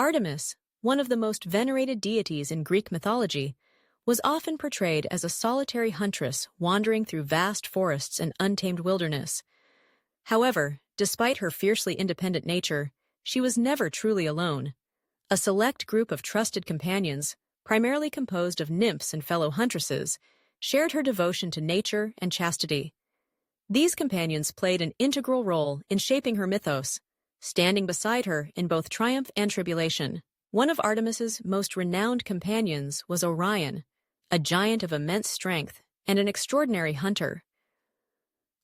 Artemis, one of the most venerated deities in Greek mythology, was often portrayed as a solitary huntress wandering through vast forests and untamed wilderness. However, despite her fiercely independent nature, she was never truly alone. A select group of trusted companions, primarily composed of nymphs and fellow huntresses, shared her devotion to nature and chastity. These companions played an integral role in shaping her mythos, standing beside her in both triumph and tribulation. One of Artemis's most renowned companions was Orion, a giant of immense strength and an extraordinary hunter.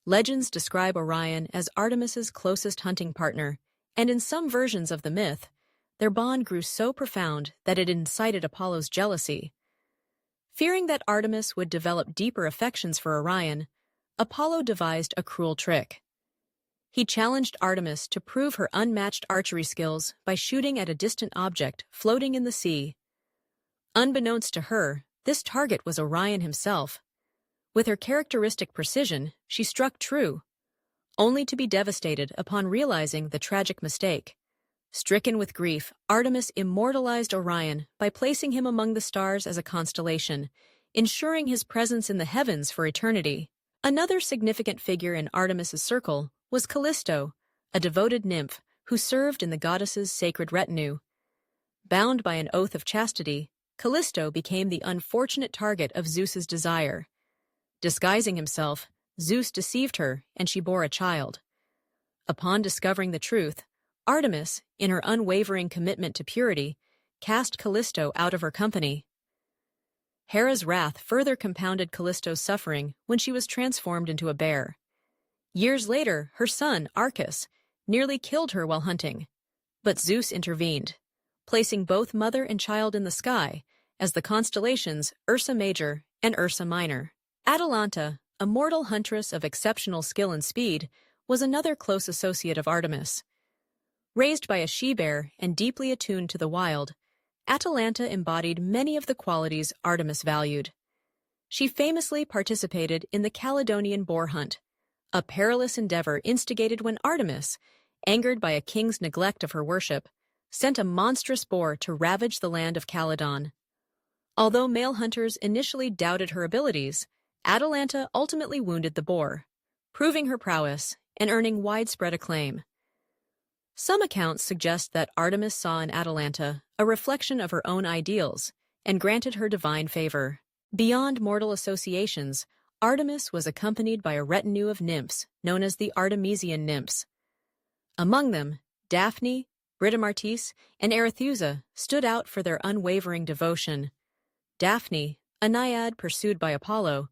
Legends describe Orion as Artemis's closest hunting partner, and in some versions of the myth, their bond grew so profound that it incited Apollo's jealousy. Fearing that Artemis would develop deeper affections for Orion, Apollo devised a cruel trick. He challenged Artemis to prove her unmatched archery skills by shooting at a distant object floating in the sea. Unbeknownst to her, this target was Orion himself. With her characteristic precision, she struck true, only to be devastated upon realizing the tragic mistake. Stricken with grief, Artemis immortalized Orion by placing him among the stars as a constellation, ensuring his presence in the heavens for eternity. Another significant figure in Artemis's circle was Callisto, a devoted nymph who served in the goddess's sacred retinue. Bound by an oath of chastity, Callisto became the unfortunate target of Zeus's desire. Disguising himself, Zeus deceived her and she bore a child. Upon discovering the truth, Artemis, in her unwavering commitment to purity, cast Callisto out of her company. Hera's wrath further compounded Callisto's suffering when she was transformed into a bear. Years later, her son, Arcas, nearly killed her while hunting. But Zeus intervened, placing both mother and child in the sky as the constellations Ursa Major and Ursa Minor. Atalanta, a mortal huntress of exceptional skill and speed, was another close associate of Artemis. Raised by a she-bear and deeply attuned to the wild, Atalanta embodied many of the qualities Artemis valued. She famously participated in the Caledonian boar hunt, a perilous endeavor instigated when Artemis, angered by a king's neglect of her worship, sent a monstrous boar to ravage the land of Caledon. Although male hunters initially doubted her abilities, Atalanta ultimately wounded the boar, proving her prowess and earning widespread acclaim. Some accounts suggest that Artemis saw in Atalanta a reflection of her own ideals and granted her divine favor. Beyond mortal associations, Artemis was accompanied by a retinue of nymphs known as the Artemisian nymphs. Among them, Daphne, Britomartis, and Arethusa stood out for their unwavering devotion. Daphne, a naiad pursued by Apollo,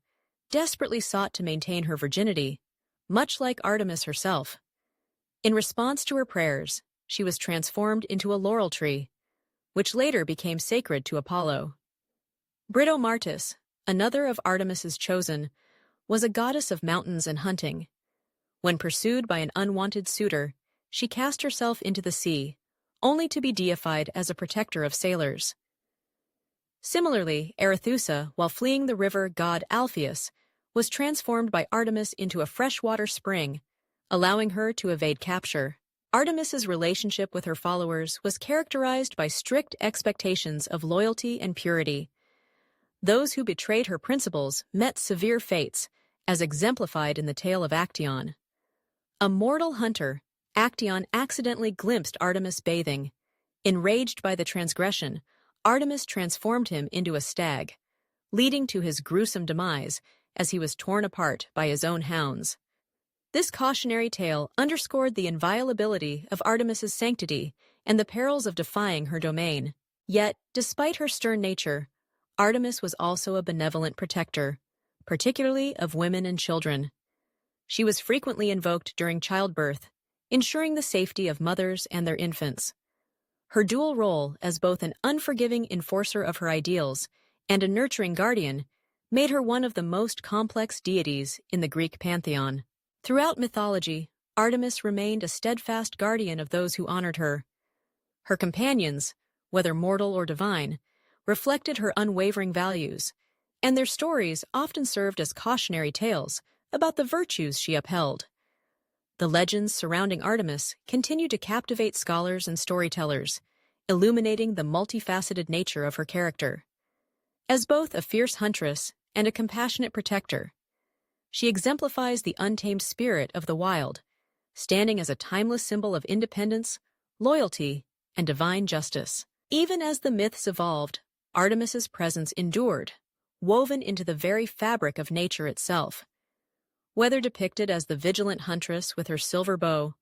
desperately sought to maintain her virginity, much like Artemis herself. In response to her prayers, she was transformed into a laurel tree, which later became sacred to Apollo. Britomartis, another of Artemis's chosen, was a goddess of mountains and hunting. When pursued by an unwanted suitor, she cast herself into the sea, only to be deified as a protector of sailors. Similarly, Arethusa, while fleeing the river god Alpheus, was transformed by Artemis into a freshwater spring, allowing her to evade capture. Artemis's relationship with her followers was characterized by strict expectations of loyalty and purity. Those who betrayed her principles met severe fates, as exemplified in the tale of Actaeon. A mortal hunter, Actaeon accidentally glimpsed Artemis bathing. Enraged by the transgression, Artemis transformed him into a stag, leading to his gruesome demise as he was torn apart by his own hounds. This cautionary tale underscored the inviolability of Artemis's sanctity and the perils of defying her domain. Yet, despite her stern nature, Artemis was also a benevolent protector, particularly of women and children. She was frequently invoked during childbirth, ensuring the safety of mothers and their infants. Her dual role as both an unforgiving enforcer of her ideals and a nurturing guardian made her one of the most complex deities in the Greek pantheon. Throughout mythology, Artemis remained a steadfast guardian of those who honored her. Her companions, whether mortal or divine, reflected her unwavering values, and their stories often served as cautionary tales about the virtues she upheld. The legends surrounding Artemis continue to captivate scholars and storytellers, illuminating the multifaceted nature of her character. As both a fierce huntress and a compassionate protector, she exemplifies the untamed spirit of the wild, standing as a timeless symbol of independence, loyalty, and divine justice. Even as the myths evolved, Artemis's presence endured, woven into the very fabric of nature itself. Whether depicted as the vigilant huntress with her silver bow,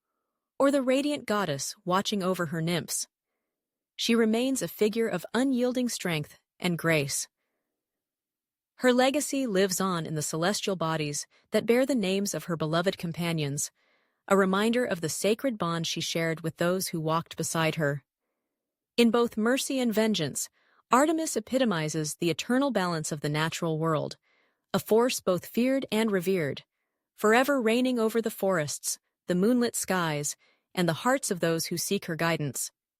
or the radiant goddess watching over her nymphs, she remains a figure of unyielding strength and grace. Her legacy lives on in the celestial bodies that bear the names of her beloved companions, a reminder of the sacred bond she shared with those who walked beside her. In both mercy and vengeance, Artemis epitomizes the eternal balance of the natural world, a force both feared and revered, forever reigning over the forests, the moonlit skies, and the hearts of those who seek her guidance.